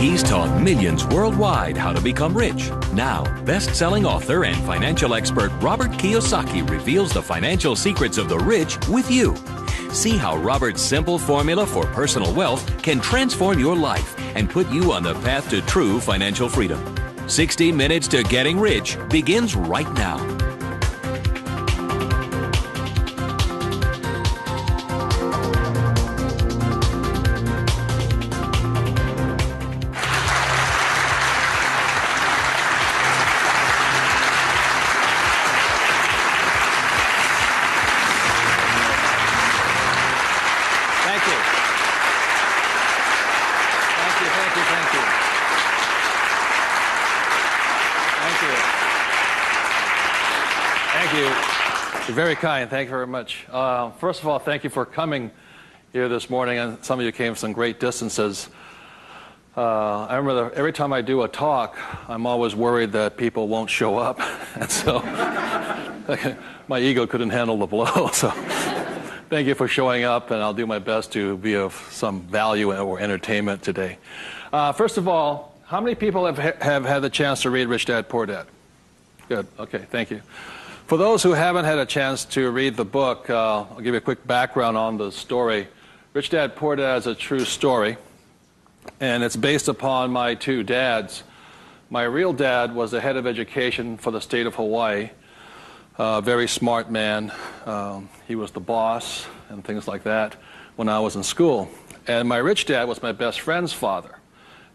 He's taught millions worldwide how to become rich. Now, best-selling author and financial expert Robert Kiyosaki reveals the financial secrets of the rich with you. See how Robert's simple formula for personal wealth can transform your life and put you on the path to true financial freedom. 60 Minutes to Getting Rich begins right now. You're very kind. Thank you very much. First of all, thank you for coming here this morning, and some of you came some great distances. I remember every time I do a talk, I'm always worried that people won't show up, and so my ego couldn't handle the blow. So thank you for showing up, and I'll do my best to be of some value or entertainment today. First of all, how many people have had the chance to read Rich Dad, Poor Dad? Good. Okay, thank you. For those who haven't had a chance to read the book, I'll give you a quick background on the story. Rich Dad, Poor Dad is a true story, and it's based upon my two dads. My real dad was the head of education for the state of Hawaii, a very smart man. He was the boss and things like that when I was in school. And my rich dad was my best friend's father.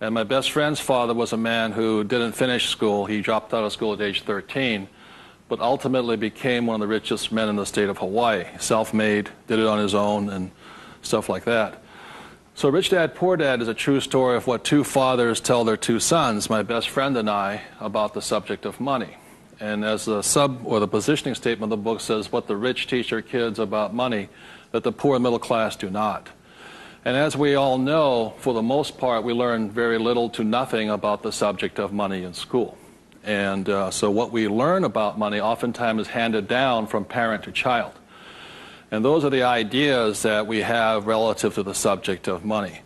And my best friend's father was a man who didn't finish school. He dropped out of school at age 13. But ultimately became one of the richest men in the state of Hawaii. Self-made, did it on his own, and stuff like that. So Rich Dad, Poor Dad is a true story of what two fathers tell their two sons, my best friend and I, about the subject of money. And as the the positioning statement of the book says, what the rich teach their kids about money, that the poor and middle class do not. And as we all know, for the most part, we learn very little to nothing about the subject of money in school. And so what we learn about money oftentimes is handed down from parent to child. And those are the ideas that we have relative to the subject of money.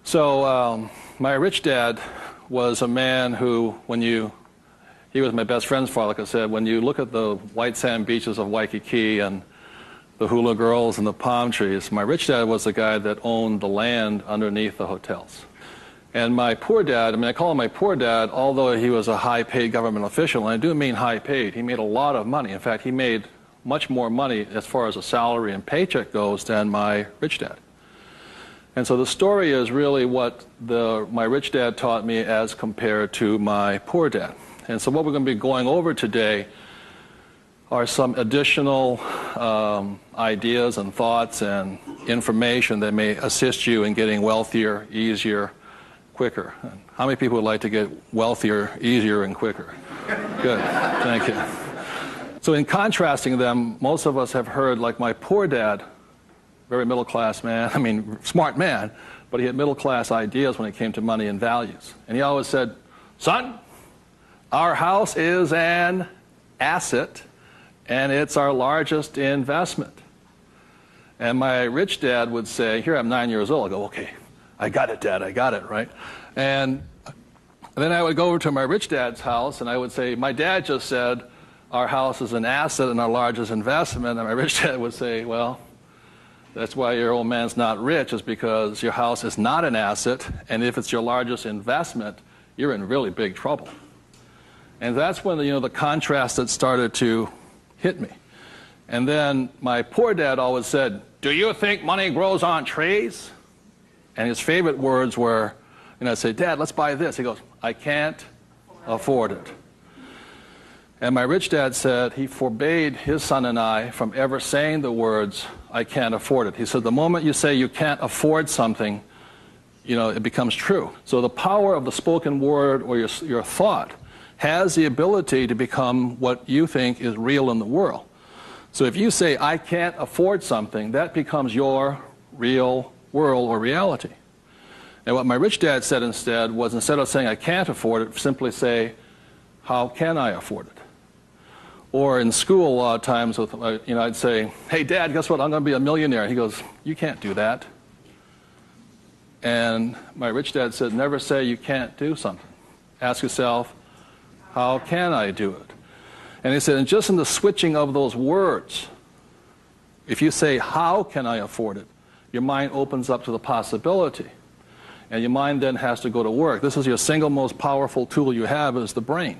So my rich dad was a man who, he was my best friend's father, like I said, when you look at the white sand beaches of Waikiki and the hula girls and the palm trees, my rich dad was the guy that owned the land underneath the hotels. And my poor dad, I call him my poor dad, although he was a high-paid government official, and I do mean high-paid. He made a lot of money. In fact, he made much more money as far as a salary and paycheck goes than my rich dad. And so the story is really what my rich dad taught me as compared to my poor dad. And so what we're going to be going over today are some additional ideas and thoughts and information that may assist you in getting wealthier, easier, quicker. How many people would like to get wealthier, easier, and quicker? Good, thank you. So in contrasting them, most of us have heard, like my poor dad, very middle-class man, smart man, but he had middle-class ideas when it came to money and values. And he always said, son, our house is an asset, and it's our largest investment. And my rich dad would say, here I'm 9 years old, I go, okay, I got it, Dad, I got it, right? And then I would go over to my rich dad's house, and I would say, my dad just said, our house is an asset and our largest investment. And my rich dad would say, well, that's why your old man's not rich, is because your house is not an asset, and if it's your largest investment, you're in really big trouble. And that's when the contrast that started to hit me. And then my poor dad always said, do you think money grows on trees? And his favorite words were, I'd say, Dad, let's buy this. He goes, I can't afford it. And my rich dad said he forbade his son and I from ever saying the words, I can't afford it. He said, the moment you say you can't afford something, it becomes true. So the power of the spoken word or your thought has the ability to become what you think is real in the world. So if you say, I can't afford something, that becomes your real world or reality. And what my rich dad said instead was, instead of saying I can't afford it, simply say, how can I afford it? Or in school, a lot of times, I'd say, hey, Dad, guess what? I'm going to be a millionaire. He goes, you can't do that. And my rich dad said, never say you can't do something. Ask yourself, how can I do it? And he said, and just in the switching of those words, if you say, how can I afford it, your mind opens up to the possibility. And your mind then has to go to work. This is your single most powerful tool you have is the brain.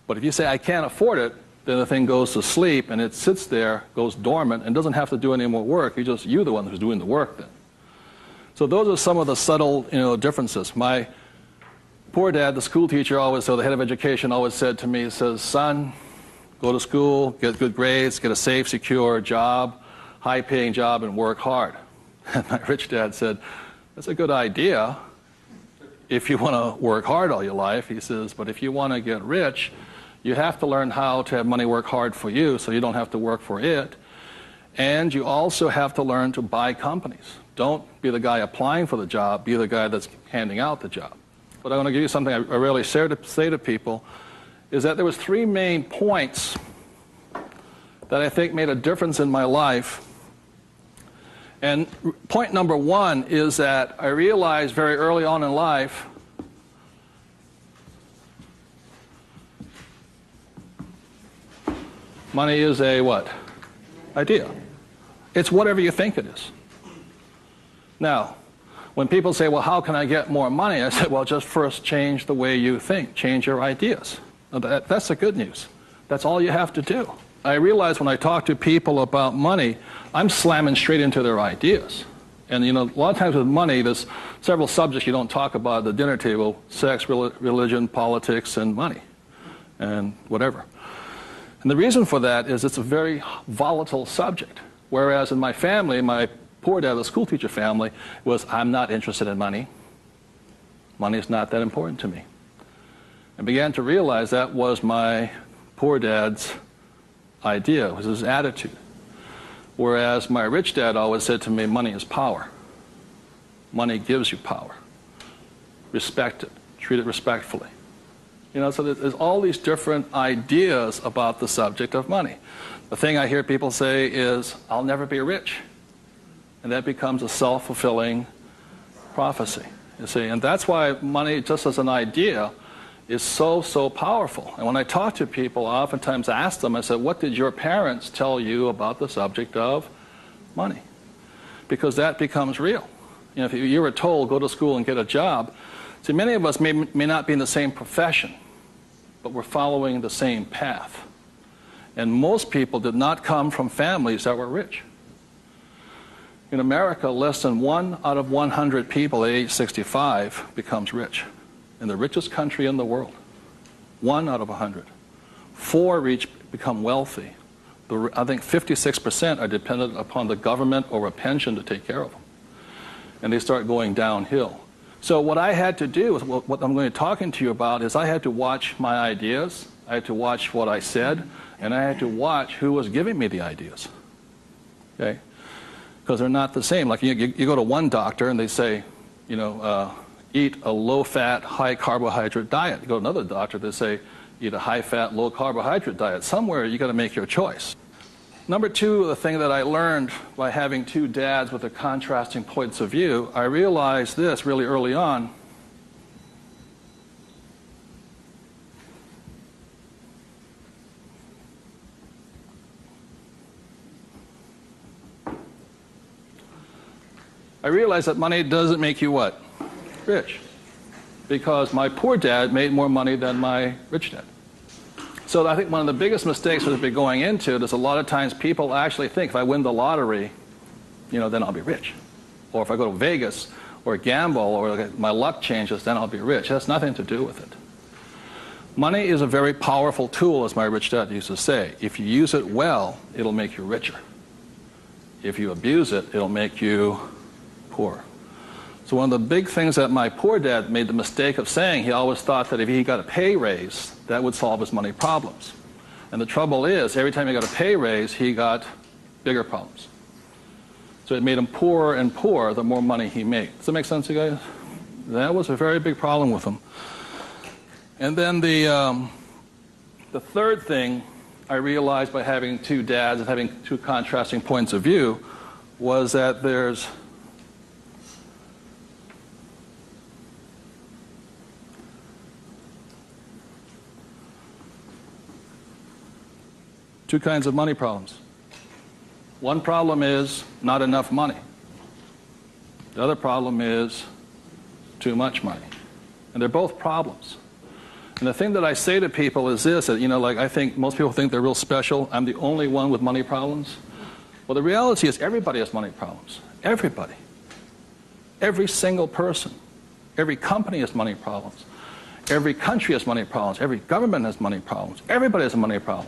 But if you say, I can't afford it, then the thing goes to sleep and it sits there, goes dormant, and doesn't have to do any more work. You're the one who's doing the work then. So those are some of the subtle, differences. My poor dad, the school teacher the head of education always said to me, he says, son, go to school, get good grades, get a safe, secure job, high-paying job, and work hard. And my rich dad said, that's a good idea if you want to work hard all your life. He says, but if you want to get rich, you have to learn how to have money work hard for you so you don't have to work for it. And you also have to learn to buy companies. Don't be the guy applying for the job, be the guy that's handing out the job. But I want to give you something I rarely say to people, is that there was 3 main points that I think made a difference in my life. And point number 1 is that I realized very early on in life money is a what? Idea. It's whatever you think it is. Now, when people say, well, how can I get more money? I say, well, just first change the way you think. Change your ideas. That's the good news. That's all you have to do. I realize when I talk to people about money, I'm slamming straight into their ideas. And a lot of times with money, there's several subjects you don't talk about at the dinner table: sex, religion, politics, and money, and whatever. And the reason for that is it's a very volatile subject. Whereas in my family, my poor dad, the school teacher family, was, I'm not interested in money. Money is not that important to me. I began to realize that was my poor dad's idea, was his attitude. Whereas my rich dad always said to me, money is power. Money gives you power. Respect it. Treat it respectfully. So there's all these different ideas about the subject of money. The thing I hear people say is, I'll never be rich. And that becomes a self-fulfilling prophecy, you see. And that's why money, just as an idea, is so powerful. And when I talk to people, I oftentimes ask them, I said, what did your parents tell you about the subject of money? Because that becomes real. If you were told, go to school and get a job, see, many of us may not be in the same profession, but we're following the same path. And most people did not come from families that were rich. In America, less than 1 out of 100 people at age 65 becomes rich. In the richest country in the world. 1 out of 100. 4 become wealthy. I think 56% are dependent upon the government or a pension to take care of them. And they start going downhill. So what I had to do, what I'm going to be talking to you about, is I had to watch my ideas, I had to watch what I said, and I had to watch who was giving me the ideas. Okay? Because they're not the same. Like you go to one doctor and they say, eat a low-fat, high-carbohydrate diet. You go to another doctor, they say, eat a high-fat, low-carbohydrate diet. Somewhere you got to make your choice. Number 2, the thing that I learned by having 2 dads with their contrasting points of view, I realized this really early on. I realized that money doesn't make you what? Rich. Because my poor dad made more money than my rich dad. So I think one of the biggest mistakes we've been going into is a lot of times people actually think if I win the lottery, then I'll be rich. Or if I go to Vegas or gamble or my luck changes, then I'll be rich. It has nothing to do with it. Money is a very powerful tool, as my rich dad used to say. If you use it well, it'll make you richer. If you abuse it, it'll make you poor. So one of the big things that my poor dad made the mistake of saying, he always thought that if he got a pay raise, that would solve his money problems. And the trouble is, every time he got a pay raise, he got bigger problems. So it made him poorer and poorer the more money he made. Does that make sense, you guys? That was a very big problem with him. And then the third thing I realized by having 2 dads and having 2 contrasting points of view was that there's Two kinds of money problems. One problem is not enough money. The other problem is too much money. And they're both problems. And the thing that I say to people is this, that, like I think most people think they're real special. I'm the only one with money problems. Well, the reality is everybody has money problems. Everybody. Every single person. Every company has money problems. Every country has money problems. Every government has money problems. Everybody has a money problem.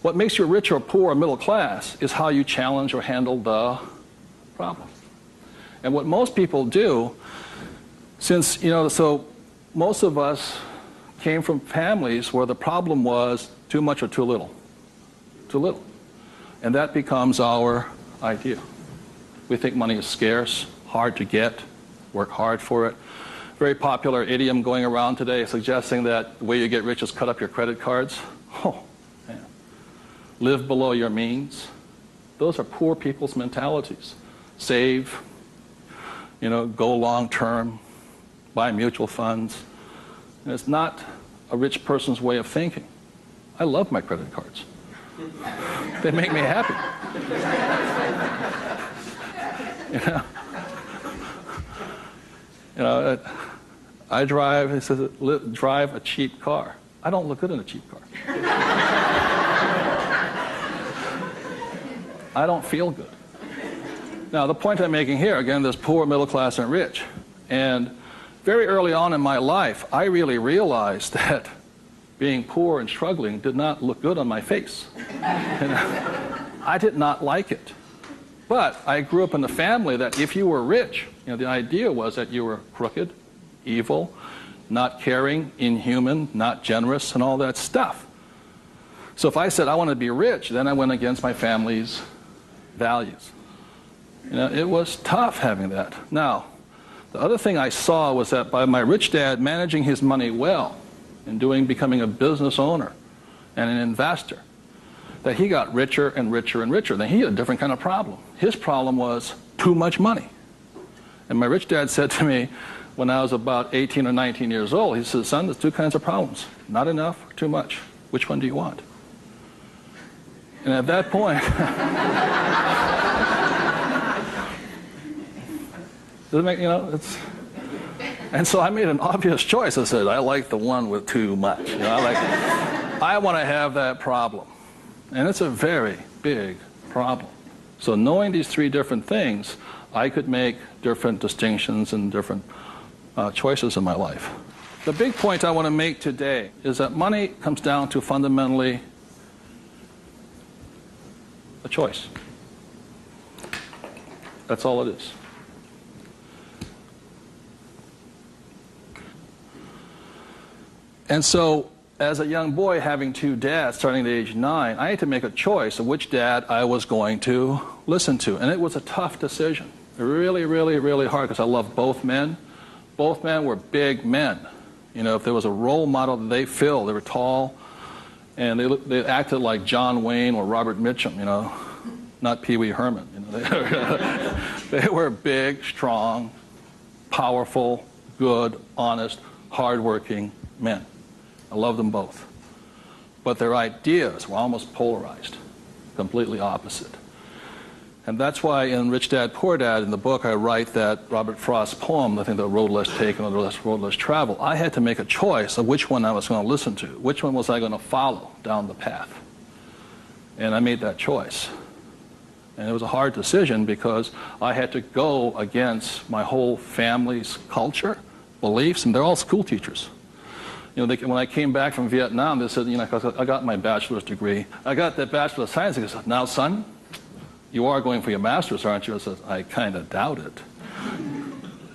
What makes you rich or poor or middle class is how you challenge or handle the problem. And what most people do, since, so most of us came from families where the problem was too much or too little. Too little. And that becomes our idea. We think money is scarce, hard to get, work hard for it. Very popular idiom going around today suggesting that the way you get rich is cut up your credit cards. Oh, man. Live below your means. Those are poor people's mentalities. Save, go long term, buy mutual funds. And it's not a rich person's way of thinking. I love my credit cards. They make me happy. I drive, it says, drive a cheap car. I don't look good in a cheap car. I don't feel good. Now, the point I'm making here, again, there's poor, middle class, and rich. And very early on in my life, I really realized that being poor and struggling did not look good on my face. I did not like it. But I grew up in a family that if you were rich, the idea was that you were crooked, evil, not caring, inhuman, not generous, and all that stuff. So if I said I want to be rich, then I went against my family's values. It was tough having that. Now, the other thing I saw was that by my rich dad managing his money well and becoming a business owner and an investor, that he got richer and richer and richer. Then he had a different kind of problem. His problem was too much money. And my rich dad said to me when I was about 18 or 19 years old, he said, son, there's two kinds of problems. Not enough or too much. Which one do you want? And at that point, does it make, and so I made an obvious choice. I said, I like the one with too much. I want to have that problem. And it's a very big problem. So knowing these three different things, I could make different distinctions and different choices in my life. The big point I want to make today is that money comes down to fundamentally a choice. That's all it is. And so, as a young boy having two dads starting at age 9, I had to make a choice of which dad I was going to listen to. And it was a tough decision. Really, really, really hard because I loved both men. Both men were big men. If there was a role model that they filled, they were tall, and they acted like John Wayne or Robert Mitchum, not Pee Wee Herman. They were big, strong, powerful, good, honest, hardworking men. I love them both. But their ideas were almost polarized, completely opposite. And that's why in Rich Dad, Poor Dad, in the book, I write that Robert Frost's poem, I think The Road Less Taken or The Road Less Traveled, I had to make a choice of which one I was going to listen to. Which one was I going to follow down the path? And I made that choice. And it was a hard decision because I had to go against my whole family's culture, beliefs, and they're all school teachers. When I came back from Vietnam, they said, I got my bachelor's degree. I got that Bachelor of Science. They said, now, son, you are going for your master's, aren't you? I said, I kind of doubt it.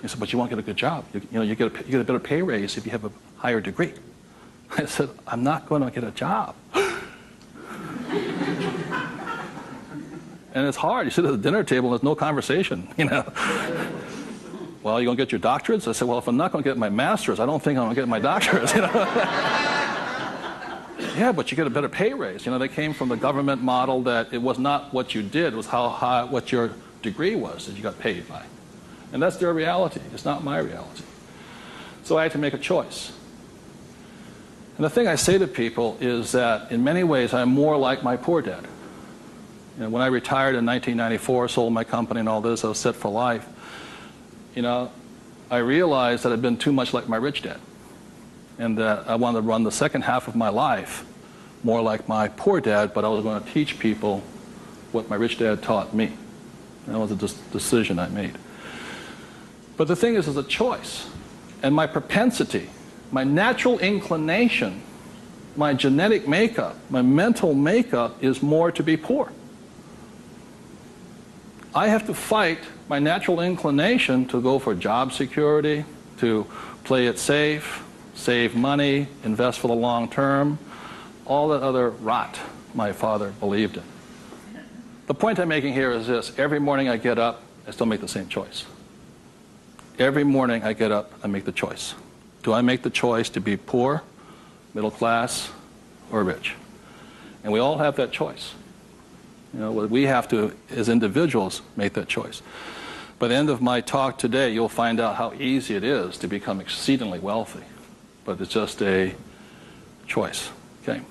He said, but you won't get a good job. You get a better pay raise if you have a higher degree. I said, I'm not going to get a job. And it's hard. You sit at the dinner table and there's no conversation, Well, you going to get your doctorates? I said, well, if I'm not going to get my master's, I don't think I'm going to get my doctorates. Yeah, but you get a better pay raise. They came from the government model that it was not what you did, it was what your degree was that you got paid by. And that's their reality. It's not my reality. So I had to make a choice. And the thing I say to people is that in many ways I'm more like my poor dad. You know, when I retired in 1994, sold my company and all this, I was set for life. You know, I realized that I'd been too much like my rich dad, and that I wanted to run the second half of my life more like my poor dad, but I was going to teach people what my rich dad taught me. That was a decision I made. But the thing is, it's a choice. And my propensity, my natural inclination, my genetic makeup, my mental makeup is more to be poor. I have to fight my natural inclination to go for job security, to play it safe, save money, invest for the long term, all that other rot my father believed in. The point I'm making here is this: every morning I get up, I still make the same choice. Every morning I get up, I make the choice. Do I make the choice to be poor, middle class, or rich? And we all have that choice. You know, we have to, as individuals, make that choice. By the end of my talk today, you'll find out how easy it is to become exceedingly wealthy. But it's just a choice. Okay.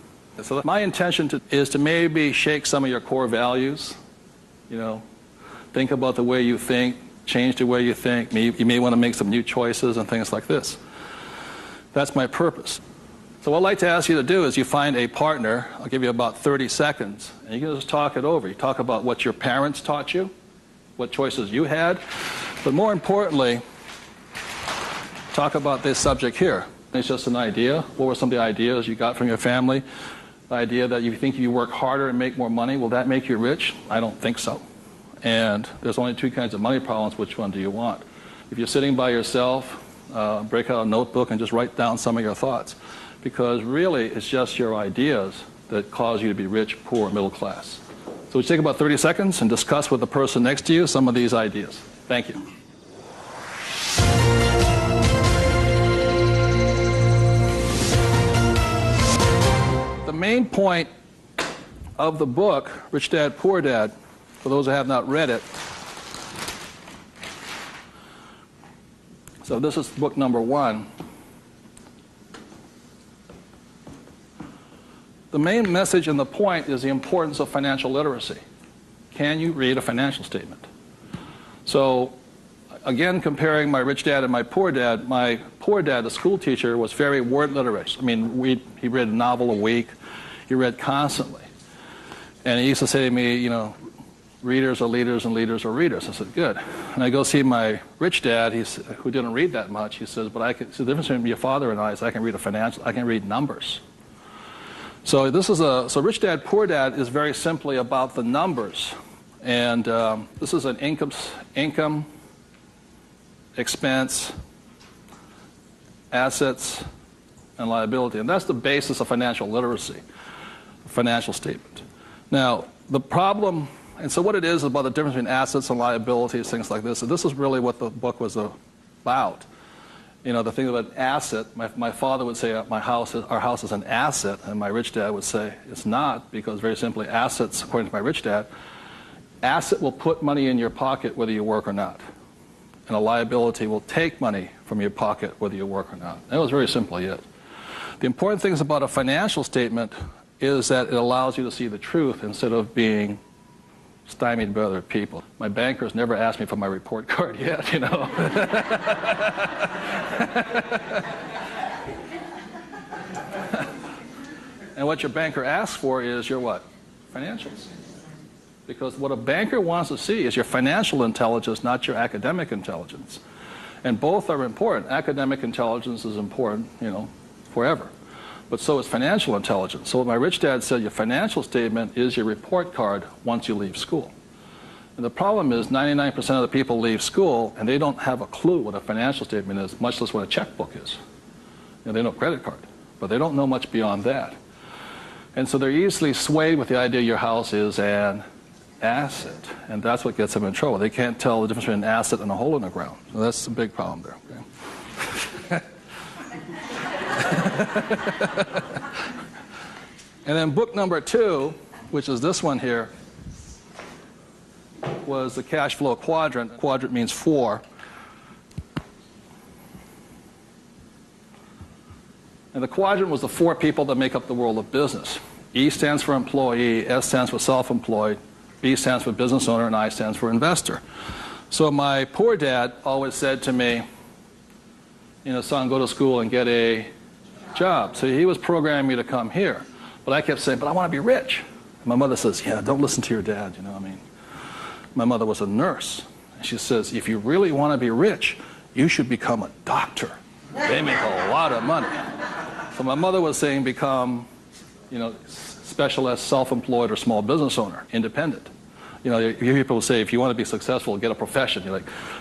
So my intention is to maybe shake some of your core values. You know, think about the way you think, change the way you think. You may want to make some new choices and things like this. That's my purpose. So what I'd like to ask you to do is you find a partner. I'll give you about 30 seconds, and you can just talk it over. You talk about what your parents taught you, what choices you had, but more importantly, talk about this subject here. It's just an idea. What were some of the ideas you got from your family? The idea that you think you work harder and make more money, will that make you rich? I don't think so. And there's only two kinds of money problems. Which one do you want? If you're sitting by yourself, break out a notebook and just write down some of your thoughts. Because really, it's just your ideas that cause you to be rich, poor, middle class. So we take about 30 seconds and discuss with the person next to you some of these ideas. Thank you. The main point of the book, Rich Dad, Poor Dad, for those who have not read it, so this is book number 1. The main message and the point is the importance of financial literacy. Can you read a financial statement? So, again, comparing my rich dad and my poor dad, the school teacher, was very word literate. I mean, he read a novel a week. He read constantly. And he used to say to me, you know, readers are leaders and leaders are readers. I said, good. And I go see my rich dad, who didn't read that much. He says, but the difference between your father and I is I can read numbers. So so Rich Dad, Poor Dad is very simply about the numbers. And this is an income, expense, assets, and liability. And that's the basis of financial literacy, a financial statement. Now, the problem, and so what it is about the difference between assets and liabilities, things like this, and this is really what the book was about. You know, the thing about asset, my father would say our house is an asset, and my rich dad would say it's not, because very simply assets, according to my rich dad, asset will put money in your pocket whether you work or not. And a liability will take money from your pocket whether you work or not. That was very simply it. The important things about a financial statement is that it allows you to see the truth instead of being stymied by other people. My bankers never asked me for my report card yet, you know. And what your banker asks for is your what? Financials. Because what a banker wants to see is your financial intelligence, not your academic intelligence. And both are important. Academic intelligence is important, you know, forever. But so is financial intelligence. So what my rich dad said, your financial statement is your report card once you leave school. And the problem is 99% of the people leave school and they don't have a clue what a financial statement is, much less what a checkbook is. You know, they know credit card, but they don't know much beyond that. And so they're easily swayed with the idea your house is an asset, and that's what gets them in trouble. They can't tell the difference between an asset and a hole in the ground. So that's a big problem there. Okay? And then book number 2, which is this one here, was the cash flow quadrant. Quadrant means 4. And the quadrant was the 4 people that make up the world of business. E stands for employee, S stands for self-employed, B stands for business owner, and I stands for investor. So my poor dad always said to me, son, go to school and get a job. So he was programming me to come here. But I kept saying, but I want to be rich. And my mother says, yeah, don't listen to your dad, My mother was a nurse. And she says, if you really want to be rich, you should become a doctor. They make a lot of money. So my mother was saying become, specialist, self-employed, or small business owner, independent. You hear people say, if you want to be successful, get a profession.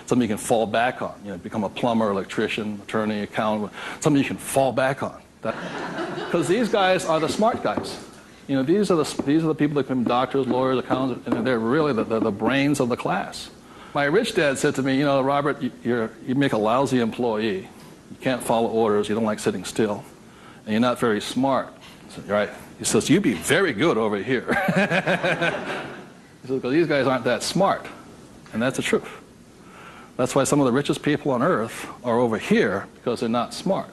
Something you can fall back on. Become a plumber, electrician, attorney, accountant, something you can fall back on. Because these guys are the smart guys. These are the people that become doctors, lawyers, accountants, and they're really the brains of the class. My rich dad said to me, Robert, you make a lousy employee. You can't follow orders. You don't like sitting still. And you're not very smart. I said, right. He says, you'd be very good over here. He says, because these guys aren't that smart. And that's the truth. That's why some of the richest people on earth are over here, because they're not smart.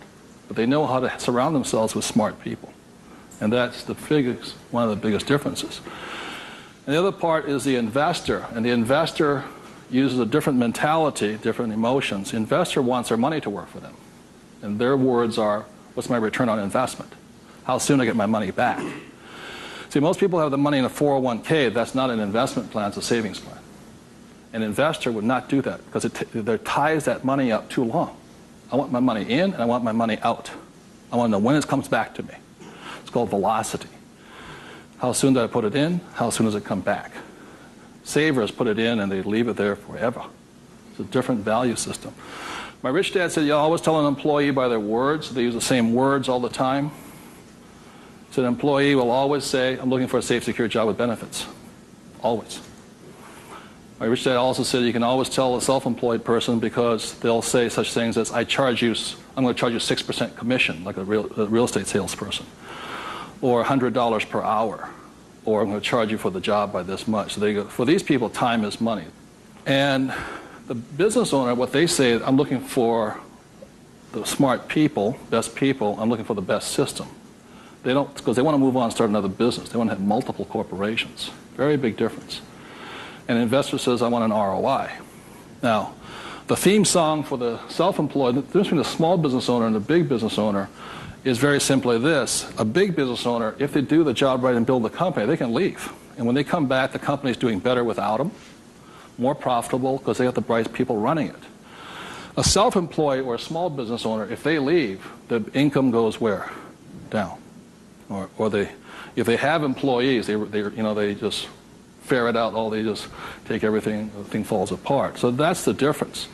But they know how to surround themselves with smart people. And that's one of the biggest differences. And the other part is the investor. And the investor uses a different mentality, different emotions. The investor wants their money to work for them. And their words are, what's my return on investment? How soon I get my money back? See, most people have the money in a 401k. That's not an investment plan, it's a savings plan. An investor would not do that because it ties that money up too long. I want my money in and I want my money out. I want to know when it comes back to me. It's called velocity. How soon do I put it in? How soon does it come back? Savers put it in and they leave it there forever. It's a different value system. My rich dad said, you always tell an employee by their words. They use the same words all the time. So an employee will always say, I'm looking for a safe, secure job with benefits. Always. My rich dad also said you can always tell a self-employed person because they'll say such things as, I'm going to charge you 6% commission, like a real estate salesperson, or $100 per hour, or I'm going to charge you for the job by this much. So they go, for these people, time is money. And the business owner, what they say, I'm looking for the smart people, best people, I'm looking for the best system. They don't, because they want to move on and start another business. They want to have multiple corporations. Very big difference. And an investor says, I want an ROI. Now, the theme song for the self-employed, the difference between the small business owner and the big business owner is very simply this. A big business owner, if they do the job right and build the company, they can leave. And when they come back, the company's doing better without them, more profitable because they have the bright people running it. A self-employed or a small business owner, if they leave, the income goes where? Down. Or if they have employees, they just ferret out they just take everything falls apart. So that's the difference.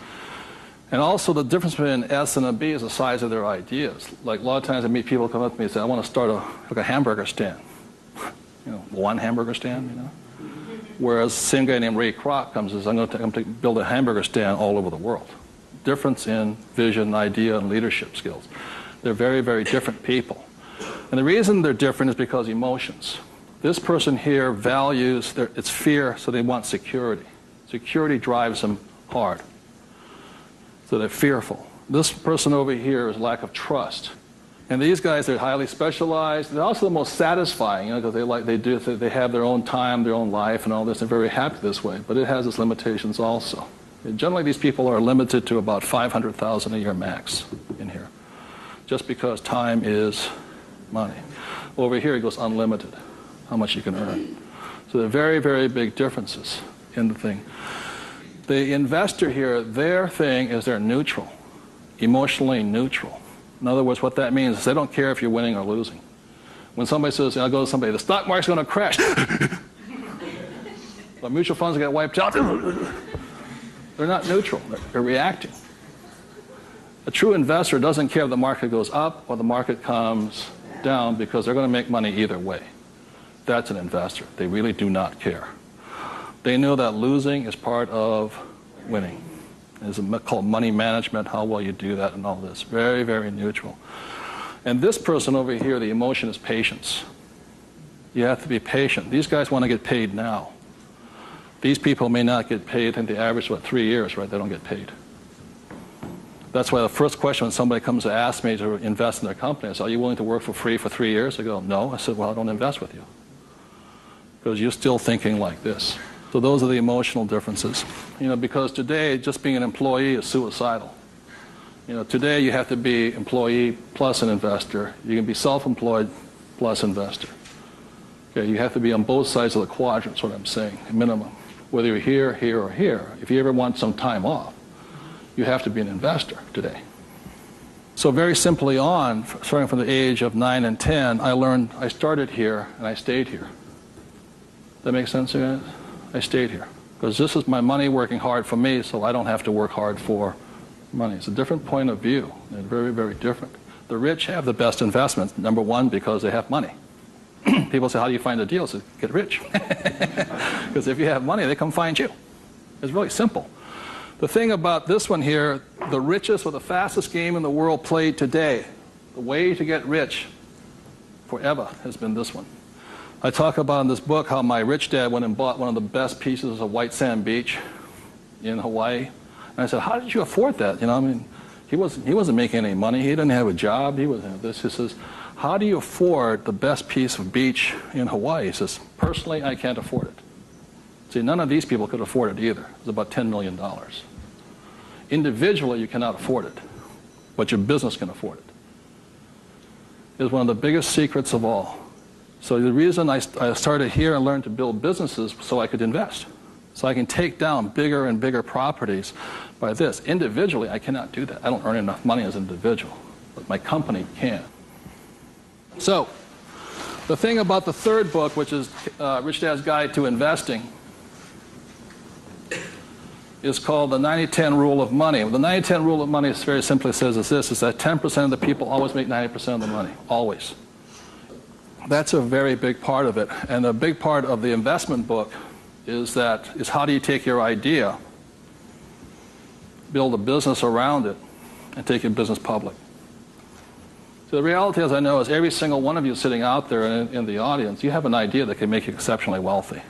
And also the difference between an S and a B is the size of their ideas. Like a lot of times I meet people come up to me and say, I want to start a hamburger stand. One hamburger stand, Whereas the same guy named Ray Kroc comes and says, I'm going to build a hamburger stand all over the world. Difference in vision, idea, and leadership skills. They're very, very different people. And the reason they're different is because emotions. This person here values, it's fear, so they want security. Security drives them hard. So they're fearful. This person over here is lack of trust. And these guys, they're highly specialized. They're also the most satisfying, because they have their own time, their own life, and all this. They're very happy this way, but it has its limitations also. And generally, these people are limited to about $500,000 a year max in here, just because time is money. Over here, it goes unlimited, how much you can earn. So there are very, very big differences in the thing. The investor here, their thing is they're neutral, emotionally neutral. In other words, what that means is they don't care if you're winning or losing. When somebody says, I'll go to somebody, the stock market's going to crash. The mutual funds get wiped out. They're not neutral. They're reacting. A true investor doesn't care if the market goes up or the market comes down because they're going to make money either way. That's an investor. They really do not care. They know that losing is part of winning. It's called money management, how well you do that and all this. Very, very neutral. And this person over here, the emotion is patience. You have to be patient. These guys want to get paid now. These people may not get paid, I think the average is 3 years, right? They don't get paid. That's why the first question when somebody comes to ask me to invest in their company is, are you willing to work for free for 3 years? I go, no. I said, well, I don't invest with you. Because you're still thinking like this. So those are the emotional differences. Because today, just being an employee is suicidal. Today you have to be employee plus an investor. You can be self-employed plus investor. Okay, you have to be on both sides of the quadrant, is what I'm saying, minimum. Whether you're here, here, or here. If you ever want some time off, you have to be an investor today. So very simply on, starting from the age of 9 and 10, I started here and I stayed here. That makes sense, you guys? I stayed here. Because this is my money working hard for me, so I don't have to work hard for money. It's a different point of view, and very, very different. The rich have the best investments, number one, because they have money. People say, how do you find the deals? I say, get rich. Because if you have money, they come find you. It's really simple. The thing about this one here, the richest or the fastest game in the world played today, the way to get rich forever has been this one. I talk about in this book how my rich dad went and bought one of the best pieces of white sand beach in Hawaii. And I said, how did you afford that? He wasn't making any money. He didn't have a job. He wasn't this. He says, how do you afford the best piece of beach in Hawaii? He says, personally, I can't afford it. See, none of these people could afford it either. It was about $10 million. Individually, you cannot afford it, but your business can afford it. It's one of the biggest secrets of all. So the reason I started here and learned to build businesses so I could invest. So I can take down bigger and bigger properties by this. Individually, I cannot do that. I don't earn enough money as an individual, but my company can. So the thing about the third book, which is Rich Dad's Guide to Investing, is called the 90-10 Rule of Money. The 90-10 Rule of Money very simply says is this, is that 10% of the people always make 90% of the money, always. That's a very big part of it. And a big part of the investment book is how do you take your idea, build a business around it, and take your business public. So the reality, as I know, is every single one of you sitting out there in the audience, you have an idea that can make you exceptionally wealthy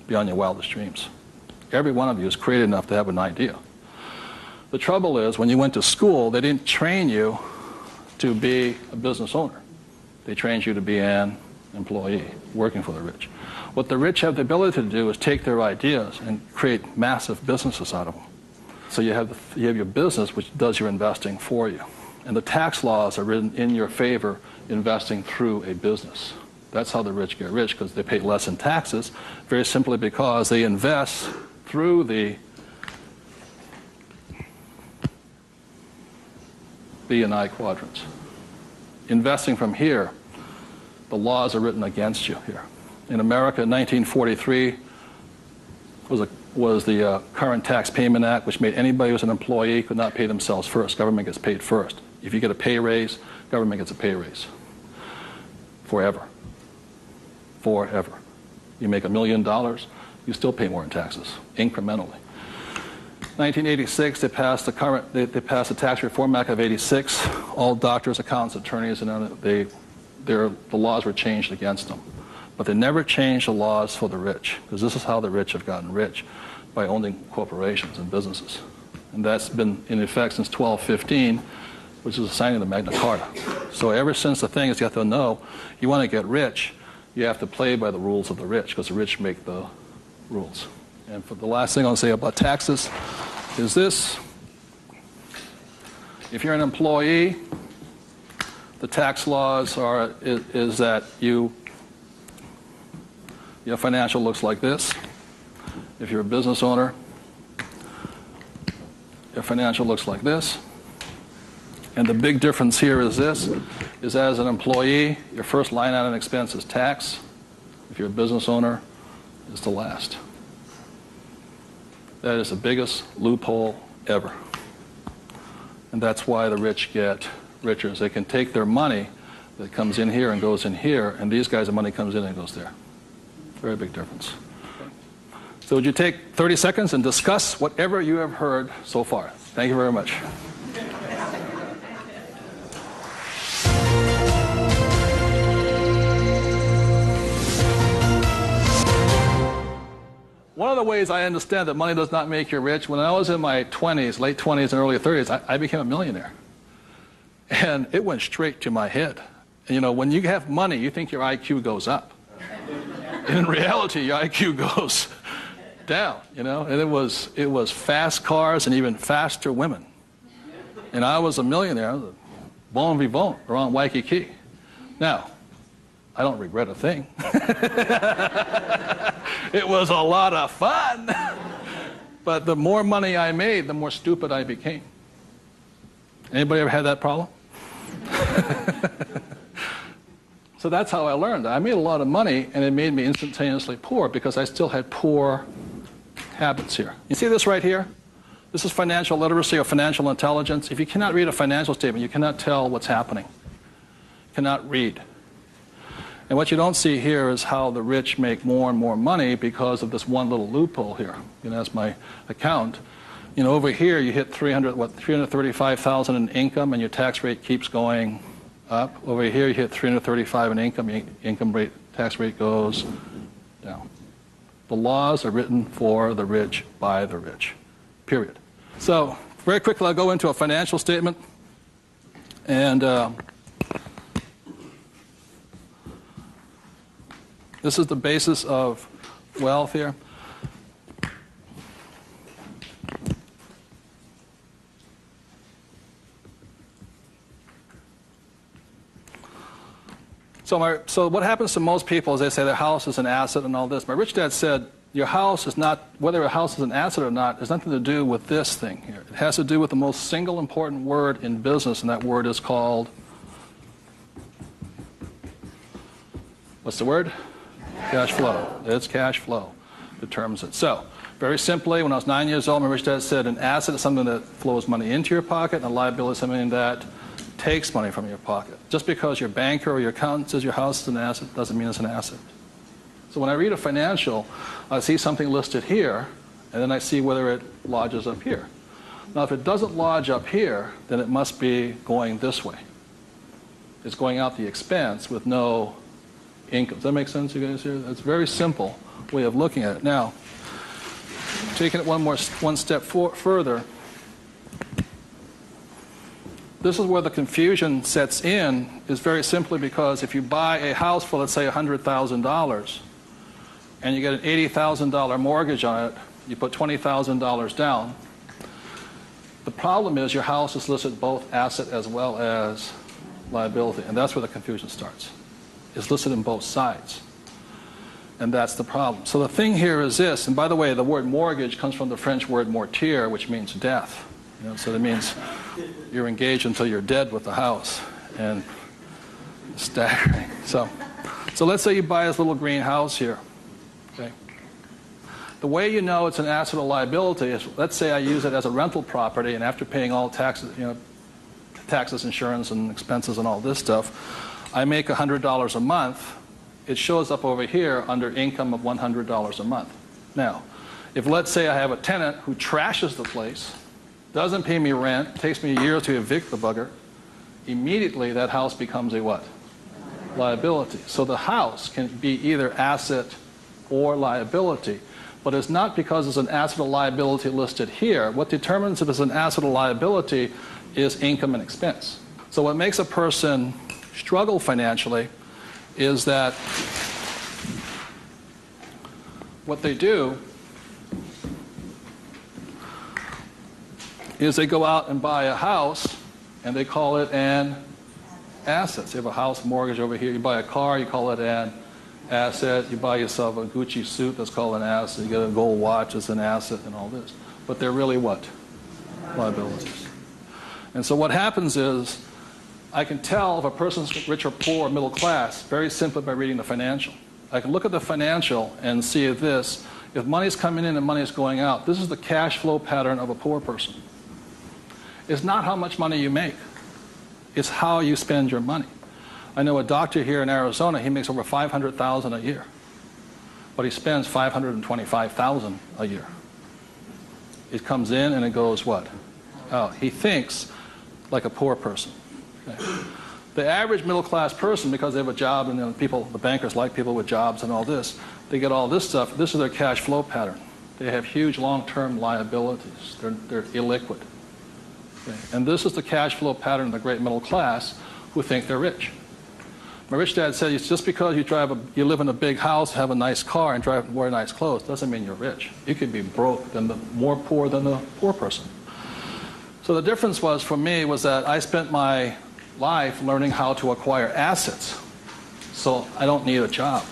beyond your wildest dreams. Every one of you is creative enough to have an idea. The trouble is, when you went to school, they didn't train you to be a business owner. They trained you to be an employee, working for the rich. What the rich have the ability to do is take their ideas and create massive businesses out of them. So you have your business, which does your investing for you. And the tax laws are written in your favor, investing through a business. That's how the rich get rich, because they pay less in taxes, very simply because they invest through the B and I quadrants. Investing from here, the laws are written against you here. In America, 1943 was the Current Tax Payment Act, which made anybody who was an employee could not pay themselves first. Government gets paid first. If you get a pay raise, government gets a pay raise. Forever. Forever. You make $1 million, you still pay more in taxes, incrementally. 1986, they passed the Tax Reform Act of '86. All doctors, accountants, attorneys, and the laws were changed against them. But they never changed the laws for the rich, because this is how the rich have gotten rich, by owning corporations and businesses. And that's been in effect since 1215, which is the signing of the Magna Carta. So ever since the thing is, you have to know, you want to get rich, you have to play by the rules of the rich, because the rich make the rules. And for the last thing I'll say about taxes is this. If you're an employee, the tax laws is that your financial looks like this. If you're a business owner, your financial looks like this. And the big difference here is this, is as an employee, your first line item expense is tax. If you're a business owner, it's the last. That is the biggest loophole ever. And that's why the rich get richer. Is they can take their money that comes in here and goes in here, and these guys' money comes in and goes there. Very big difference. So would you take 30 seconds and discuss whatever you have heard so far? Thank you very much. One of the ways I understand that money does not make you rich, when I was in my 20s, late 20s and early 30s, I became a millionaire. And it went straight to my head. And you know, when you have money, you think your IQ goes up. And in reality, your IQ goes down, you know. And it was fast cars and even faster women. And I was a millionaire. I was a bon vivant around Waikiki. Now, I don't regret a thing. It was a lot of fun. But the more money I made, the more stupid I became. Anybody ever had that problem? So that's how I learned. I made a lot of money, and it made me instantaneously poor because I still had poor habits here. You see this right here? This is financial literacy or financial intelligence. If you cannot read a financial statement, you cannot tell what's happening. You cannot read. And what you don't see here is how the rich make more and more money because of this one little loophole here. You know, that's my account. You know, over here you hit 335,000 in income, and your tax rate keeps going up. Over here you hit 335 in income, your income rate, tax rate goes down. The laws are written for the rich by the rich. Period. So very quickly, I'll go into a financial statement, and this is the basis of wealth here. So what happens to most people is they say their house is an asset and all this. My rich dad said, your house is not, whether a house is an asset or not, has nothing to do with this thing here. It has to do with the most single important word in business, and that word is called, what's the word? Cash flow. It's cash flow determines it. So, very simply, when I was 9 years old, my rich dad said an asset is something that flows money into your pocket, and a liability is something that takes money from your pocket. Just because your banker or your accountant says your house is an asset doesn't mean it's an asset. So when I read a financial, I see something listed here, and then I see whether it lodges up here. Now, if it doesn't lodge up here, then it must be going this way. It's going out the expense with no income. Does that make sense, you guys here? That's a very simple way of looking at it. Now, taking it one step further, this is where the confusion sets in, is very simply because if you buy a house for, let's say, $100,000, and you get an $80,000 mortgage on it, you put $20,000 down, the problem is your house is listed both asset as well as liability, and that's where the confusion starts. It's listed in both sides, and that's the problem. So the thing here is this, and by the way, the word mortgage comes from the French word mortir, which means death. You know, so that means you're engaged until you're dead with the house, and staggering. So let's say you buy this little green house here. Okay. The way you know it's an asset or liability is, let's say I use it as a rental property, and after paying all taxes, you know, taxes, insurance, and expenses, and all this stuff, I make $100 a month. It shows up over here under income of $100 a month. Now, if let's say I have a tenant who trashes the place, doesn't pay me rent, takes me a year to evict the bugger, immediately that house becomes a what? Liability. So the house can be either asset or liability, but it's not because it's an asset or liability listed here. What determines if it's an asset or liability is income and expense. So what makes a person struggle financially is that what they do is they go out and buy a house, and they call it an asset. So you have a house mortgage over here. You buy a car, you call it an asset. You buy yourself a Gucci suit, that's called an asset. You get a gold watch, it's an asset, and all this. But they're really what? Liabilities. And so what happens is, I can tell if a person's rich or poor or middle class very simply by reading the financial. I can look at the financial and see this. If money's coming in and money's going out, this is the cash flow pattern of a poor person. It's not how much money you make. It's how you spend your money. I know a doctor here in Arizona, he makes over $500,000 a year. But he spends $525,000 a year. It comes in and it goes what? Out. He thinks like a poor person. Okay. The average middle class person, because they have a job and the bankers like people with jobs and all this, they get all this stuff. This is their cash flow pattern. They have huge long-term liabilities. They're illiquid. Okay? And this is the cash flow pattern of the great middle class who think they're rich. My rich dad said, it's just because you live in a big house, have a nice car, and wear nice clothes, doesn't mean you're rich. You could be broke, more poor than the poor person. So the difference was, for me, was that I spent my life learning how to acquire assets. So I don't need a job.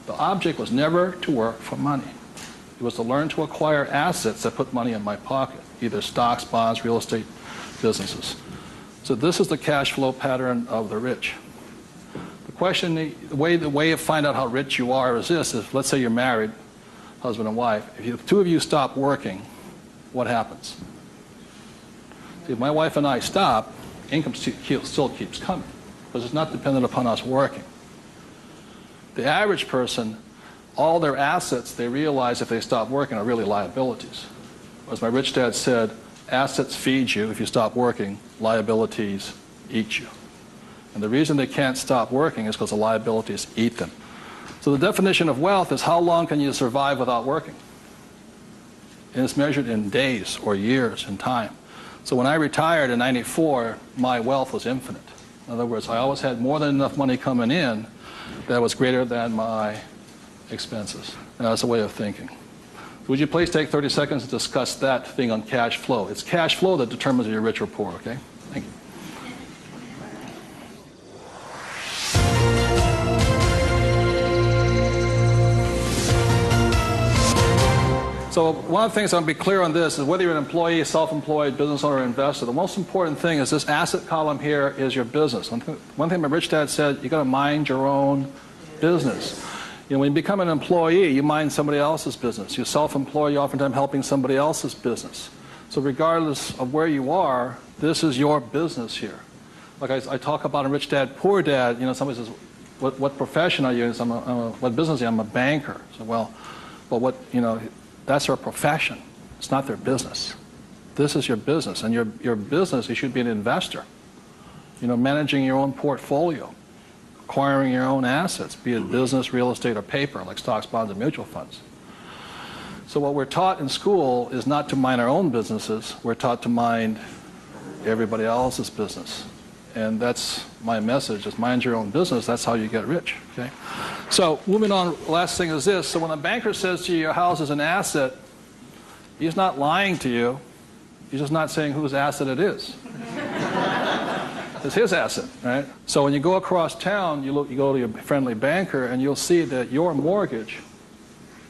The object was never to work for money. It was to learn to acquire assets that put money in my pocket, either stocks, bonds, real estate, businesses. So this is the cash flow pattern of the rich. The way to find out how rich you are is this: is let's say you're married, husband and wife. If the two of you stop working, what happens? See, if my wife and I stop, income still keeps coming, because it's not dependent upon us working. The average person, all their assets, they realize if they stop working, are really liabilities. As my rich dad said, assets feed you if you stop working, liabilities eat you. And the reason they can't stop working is because the liabilities eat them. So the definition of wealth is how long can you survive without working? And it's measured in days or years in time. So when I retired in '94, my wealth was infinite. In other words, I always had more than enough money coming in that was greater than my expenses. And that's a way of thinking. Would you please take 30 seconds to discuss that thing on cash flow? It's cash flow that determines if you're rich or poor, okay? Thank you. So one of the things I want to be clear on this is whether you're an employee, self-employed, business owner, or investor, the most important thing is this asset column here is your business. One thing my rich dad said, you got to mind your own business. You know, when you become an employee, you mind somebody else's business. You're self-employed, you're oftentimes helping somebody else's business. So regardless of where you are, this is your business here. Like I talk about a rich dad, poor dad, you know, somebody says, what profession are you in? What business are you? I'm a banker. So, well, what, you know, that's their profession. It's not their business. This is your business. And your business, you should be an investor. You know, managing your own portfolio, acquiring your own assets, be it business, real estate, or paper, like stocks, bonds, and mutual funds. So what we're taught in school is not to mind our own businesses. We're taught to mind everybody else's business. And that's my message, is mind your own business. That's how you get rich, okay? So moving on, last thing is this. So when a banker says to you, your house is an asset, he's not lying to you. He's just not saying whose asset it is. It's his asset, right? So when you go across town, you go to your friendly banker, and you'll see that your mortgage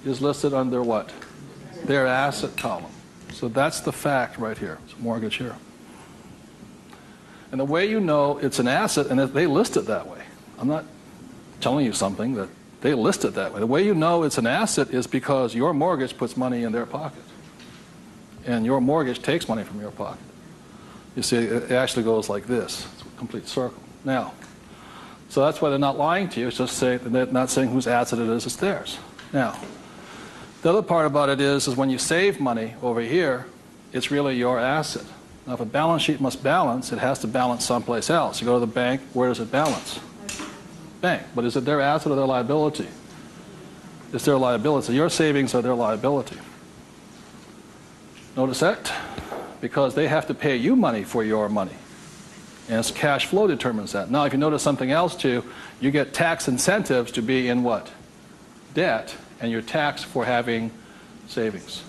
is listed under what? Their asset column. So that's the fact right here. It's a mortgage here. And the way you know it's an asset, and they list it that way. I'm not telling you something, that they list it that way. The way you know it's an asset is because your mortgage puts money in their pocket. And your mortgage takes money from your pocket. You see, it actually goes like this. It's a complete circle. Now, so that's why they're not lying to you. It's just they're not saying whose asset it is, it's theirs. Now, the other part about it is when you save money over here, it's really your asset. Now, if a balance sheet must balance, it has to balance someplace else. You go to the bank, where does it balance? Bank. But is it their asset or their liability? It's their liability. So your savings are their liability. Notice that? Because they have to pay you money for your money. And it's cash flow determines that. Now, if you notice something else too, you get tax incentives to be in what? Debt, and you're taxed for having savings.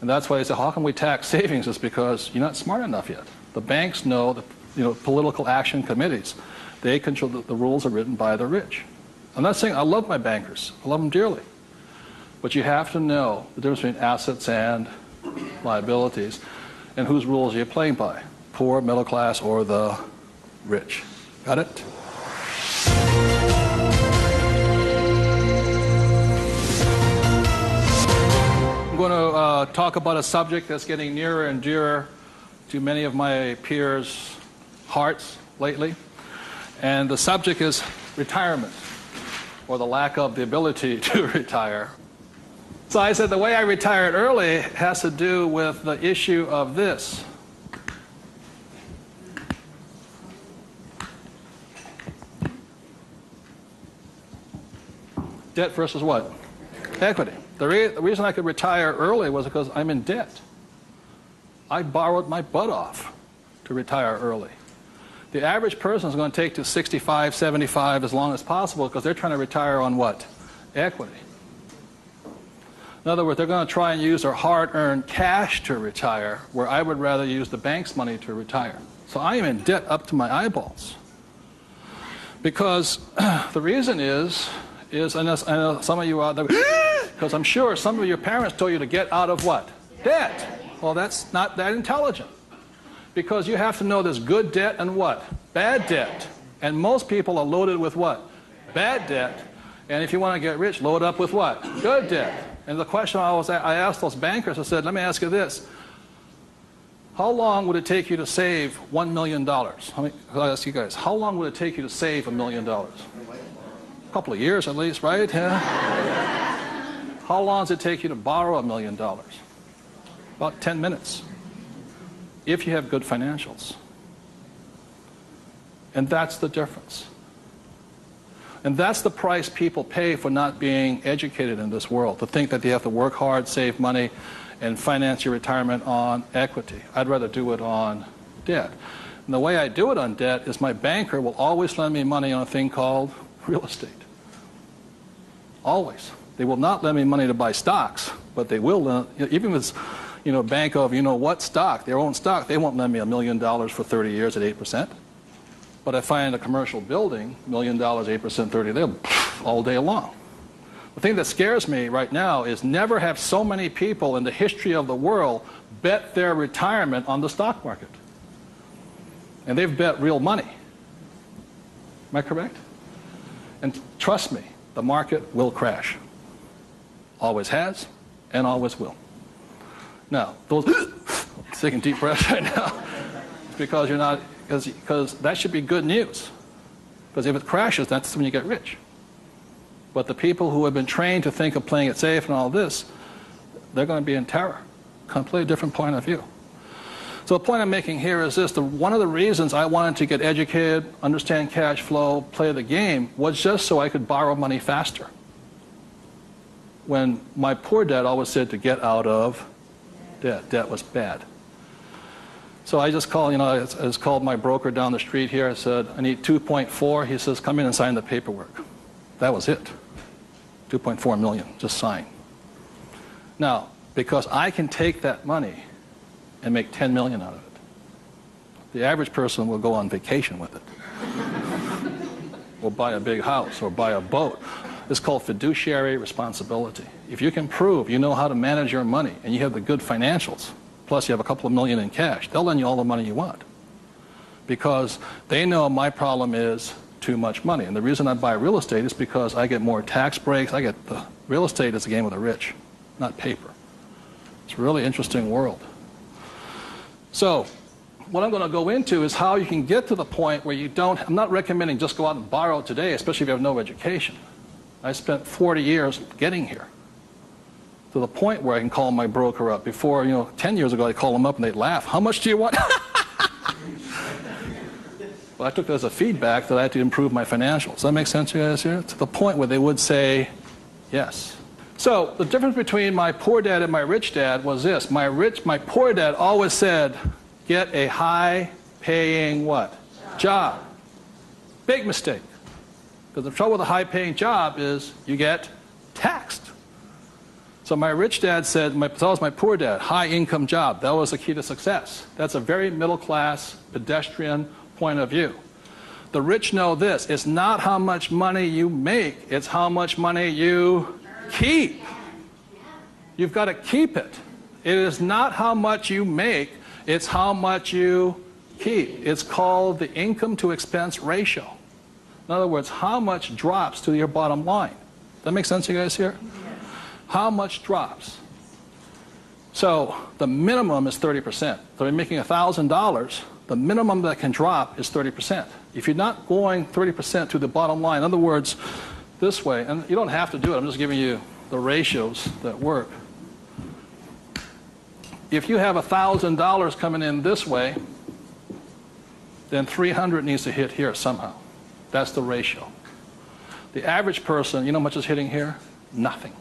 And that's why they say, how can we tax savings? It's because you're not smart enough yet. The banks know, political action committees, they control, the rules are written by the rich. I'm not saying I love my bankers. I love them dearly. But you have to know the difference between assets and liabilities, and whose rules are you playing by? Poor, middle class, or the rich? Got it? I'm going to talk about a subject that's getting nearer and dearer to many of my peers' hearts lately. And the subject is retirement, or the lack of the ability to retire. So I said the way I retired early has to do with the issue of this. Debt versus what? Equity. The reason I could retire early was because I'm in debt. I borrowed my butt off to retire early. The average person is going to take to 65, 75 as long as possible because they're trying to retire on what? Equity. In other words, they're going to try and use their hard-earned cash to retire, where I would rather use the bank's money to retire. So I am in debt up to my eyeballs. Because the reason is I know some of you out there, because I'm sure some of your parents told you to get out of what? Debt. Well, that's not that intelligent. Because you have to know there's good debt and what? Bad debt. And most people are loaded with what? Bad debt. And if you want to get rich, load up with what? Good debt. And the question I asked those bankers, I said, let me ask you this. How long would it take you to save $1 million? I'll ask you guys, how long would it take you to save $1 million? A couple of years at least, right? Yeah. How long does it take you to borrow $1 million? About 10 minutes. If you have good financials. And that's the difference. And that's the price people pay for not being educated in this world, to think that they have to work hard, save money, and finance your retirement on equity. I'd rather do it on debt. And the way I do it on debt is my banker will always lend me money on a thing called real estate. Always. They will not lend me money to buy stocks, but they will lend, even if it's bank of what stock, their own stock, they won't lend me $1 million for 30 years at 8%. But if I find a commercial building, $1 million, 8%, 30, they'll all day long. The thing that scares me right now is never have so many people in the history of the world bet their retirement on the stock market. And they've bet real money. Am I correct? And trust me, the market will crash. Always has and always will. Now, those taking deep breaths right now, because you're not, because that should be good news. Because if it crashes, that's when you get rich. But the people who have been trained to think of playing it safe and all this, they're going to be in terror. Completely different point of view. So the point I'm making here is this. One of the reasons I wanted to get educated, understand cash flow, play the game, was just so I could borrow money faster. When my poor dad always said to get out of debt. Debt was bad. So I just called, I just called my broker down the street here. I said, I need 2.4. He says, come in and sign the paperwork. That was it. 2.4 million, just sign. Now, because I can take that money and make 10 million out of it, the average person will go on vacation with it. Or buy a big house or buy a boat. It's called fiduciary responsibility. If you can prove you know how to manage your money and you have the good financials, plus you have a couple of million in cash, they'll lend you all the money you want. Because they know my problem is too much money. And the reason I buy real estate is because I get more tax breaks. Real estate is a game of the rich, not paper. It's a really interesting world. So what I'm going to go into is how you can get to the point where you don't, I'm not recommending just go out and borrow today, especially if you have no education. I spent 40 years getting here to the point where I can call my broker up. Before, 10 years ago, I'd call them up and they'd laugh. How much do you want? Well, I took that as a feedback that I had to improve my financials. Does that make sense to you guys here? To the point where they would say yes. So the difference between my poor dad and my rich dad was this. My poor dad always said, get a high-paying what? Job. Big mistake. Because the trouble with a high-paying job is you get taxed. So my rich dad said, so was my poor dad, high-income job. That was the key to success. That's a very middle-class, pedestrian point of view. The rich know this. It's not how much money you make. It's how much money you keep. You've got to keep it. It is not how much you make. It's how much you keep. It's called the income to expense ratio. In other words, how much drops to your bottom line. Does that make sense to you guys here? How much drops? So the minimum is 30%. So if you're making $1,000, the minimum that can drop is 30%. If you're not going 30% to the bottom line, in other words, this way, and you don't have to do it, I'm just giving you the ratios that work. If you have $1,000 coming in this way, then 300 needs to hit here somehow. That's the ratio. The average person, you know how much is hitting here? Nothing.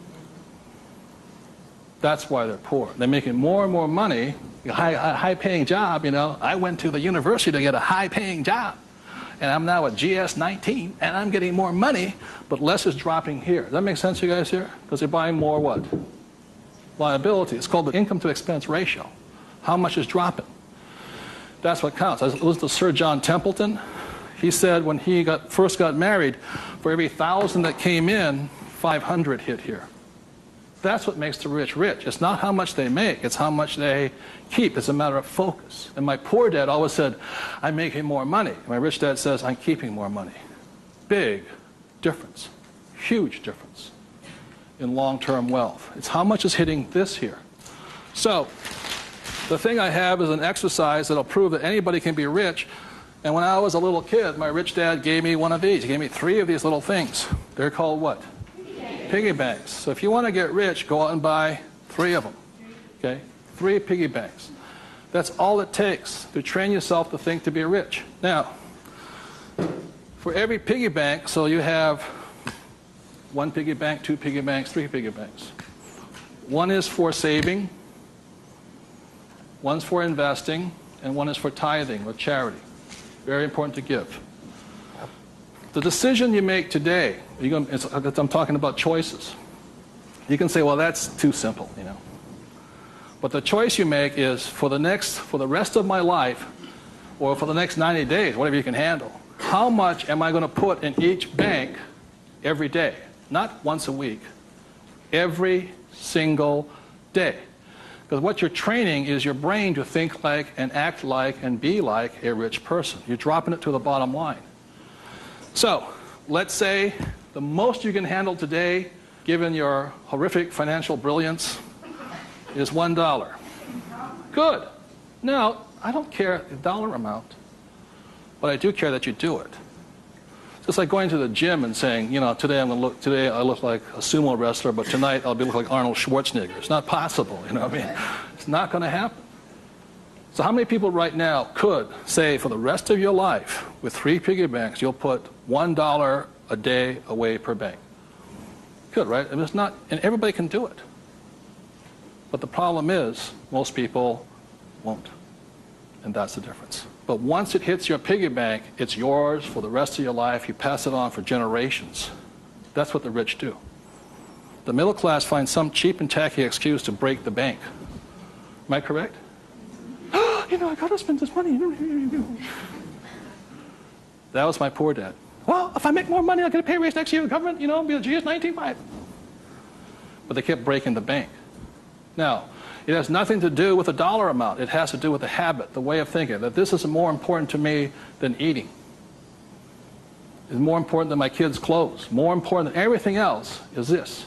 That's why they're poor. They're making more and more money, a high-paying job, you know. I went to the university to get a high-paying job, and I'm now at GS-19, and I'm getting more money, but less is dropping here. Does that make sense to you guys here? Because they're buying more what? Liability. It's called the income-to-expense ratio. How much is dropping? That's what counts. I listened to Sir John Templeton. He said when he first got married, for every 1,000 that came in, 500 hit here. That's what makes the rich rich. It's not how much they make, it's how much they keep. It's a matter of focus. And my poor dad always said, I'm making more money. My rich dad says, I'm keeping more money. Big difference, huge difference in long-term wealth. It's how much is hitting this here. So the thing I have is an exercise that'll prove that anybody can be rich. And when I was a little kid, my rich dad gave me one of these. He gave me 3 of these little things. They're called what? Piggy banks. So if you want to get rich, go out and buy 3 of them. Okay? 3 piggy banks. That's all it takes to train yourself to think to be rich. Now, for every piggy bank, so you have 1 piggy bank, 2 piggy banks, 3 piggy banks. 1 is for saving, 1's for investing, and 1 is for tithing or charity. Very important to give. The decision you make today, I'm talking about choices. You can say, well, that's too simple, you know. But the choice you make is for the rest of my life, or for the next 90 days, whatever you can handle, how much am I going to put in each bank every day? Not once a week, every single day. Because what you're training is your brain to think like and act like and be like a rich person. You're dropping it to the bottom line. So, let's say the most you can handle today, given your horrific financial brilliance, is $1. Good. Now, I don't care the dollar amount, but I do care that you do it. It's like going to the gym and saying, you know, today I look like a sumo wrestler, but tonight I'll look like Arnold Schwarzenegger. It's not possible, you know what I mean? It's not going to happen. So how many people right now could say for the rest of your life, with 3 piggy banks, you'll put $1 a day away per bank? Good, right? I mean, it's not, and everybody can do it. But the problem is, most people won't. And that's the difference. But once it hits your piggy bank, it's yours for the rest of your life. You pass it on for generations. That's what the rich do. The middle class finds some cheap and tacky excuse to break the bank. Am I correct? You know, I got to spend this money. That was my poor dad. Well, if I make more money, I'll get a pay raise next year. The government, you know, be a GS-19.5. But they kept breaking the bank. Now, it has nothing to do with the dollar amount. It has to do with the habit, the way of thinking, that this is more important to me than eating. It's more important than my kids' clothes. More important than everything else is this.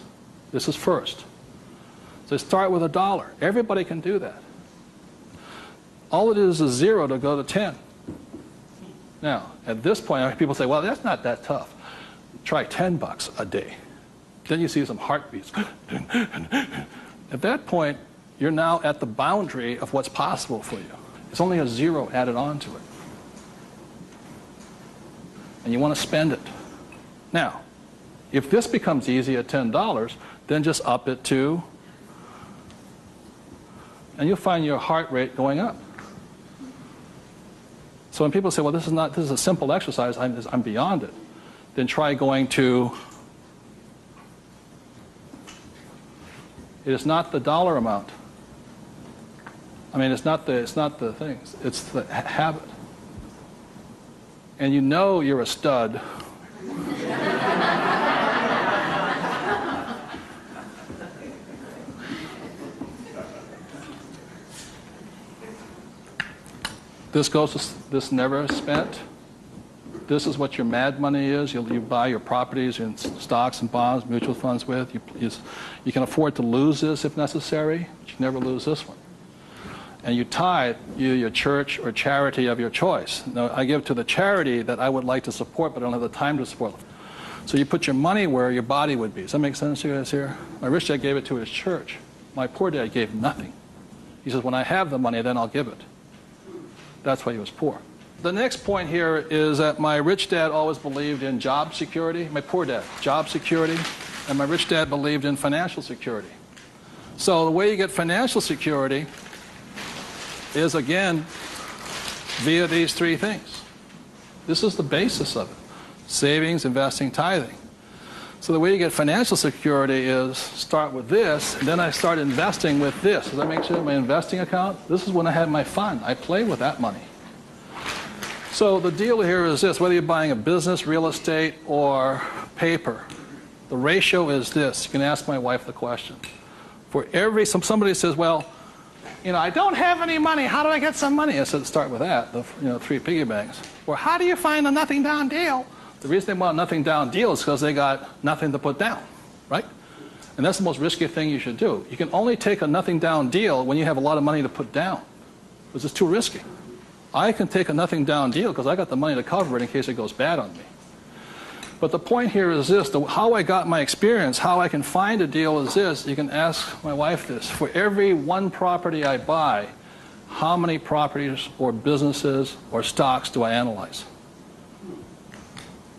This is first. So start with $1. Everybody can do that. All it is 0 to go to 10. Now, at this point, people say, well, that's not that tough. Try $10 a day. Then you see some heartbeats. At that point, you're now at the boundary of what's possible for you. It's only a 0 added on to it. And you want to spend it. Now, if this becomes easy at $10, then just up it to, and you'll find your heart rate going up. So when people say, well, this is a simple exercise, I'm beyond it, then try going to, it is not the dollar amount. I mean, it's not the things, it's the habit. And you know you're a stud. This never spent. This is what your mad money is. You buy your properties and stocks and bonds, mutual funds with. You can afford to lose this if necessary, but you never lose this one. And you tithe your church or charity of your choice. Now, I give to the charity that I would like to support, but I don't have the time to support. So you put your money where your body would be. Does that make sense to you guys here? My rich dad gave it to his church. My poor dad gave nothing. He says, when I have the money, then I'll give it. That's why he was poor. The next point here is that my rich dad always believed in job security. My poor dad, job security. And my rich dad believed in financial security. So the way you get financial security is, again, via these three things. This is the basis of it. Savings, investing, tithing. So the way you get financial security is start with this, and then I start investing with this. Does that make sense? My investing account, this is when I had my fun. I play with that money. So the deal here is this, whether you're buying a business, real estate, or paper, the ratio is this. You can ask my wife the question. For every, somebody says, well, I don't have any money. How do I get some money? I said, start with that, the 3 piggy banks. Or how do you find a nothing down deal? The reason they want a nothing down deal is because they got nothing to put down, right? And that's the most risky thing you should do. You can only take a nothing down deal when you have a lot of money to put down, because it's too risky. I can take a nothing down deal because I got the money to cover it in case it goes bad on me. But the point here is this, how I got my experience, how I can find a deal is this. You can ask my wife this. For every one property I buy, how many properties or businesses or stocks do I analyze?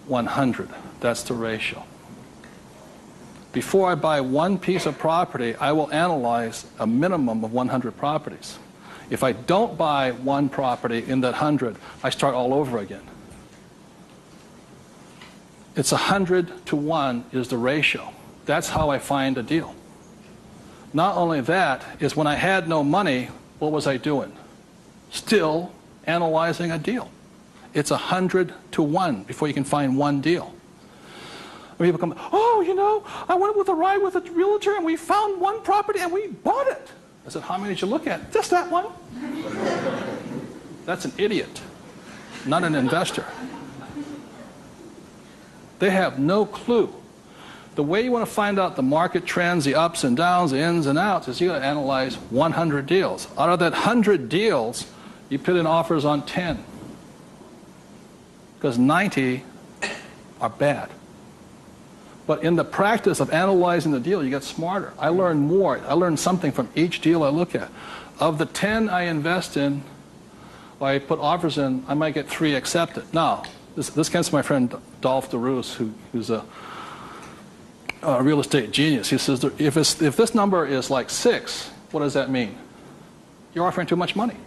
100. That's the ratio. Before I buy one piece of property, I will analyze a minimum of 100 properties. If I don't buy one property in that 100, I start all over again. It's 100 to 1 is the ratio. That's how I find a deal. Not only that, is when I had no money, what was I doing? Still analyzing a deal. It's 100 to 1 before you can find one deal. When people come, I went with a ride with a realtor and we found one property and we bought it. I said, how many did you look at? Just that one. That's an idiot, not an investor. They have no clue. The way you want to find out the market trends, the ups and downs, the ins and outs, is you got to analyze 100 deals. Out of that 100 deals, you put in offers on 10. Because 90 are bad. But in the practice of analyzing the deal, you get smarter. I learn more. I learn something from each deal I look at. Of the 10 I invest in, or I put offers in, I might get 3 accepted. Now, this comes from my friend Dolph DeRoos, who's a real estate genius. He says, if this number is like 6, what does that mean? You're offering too much money.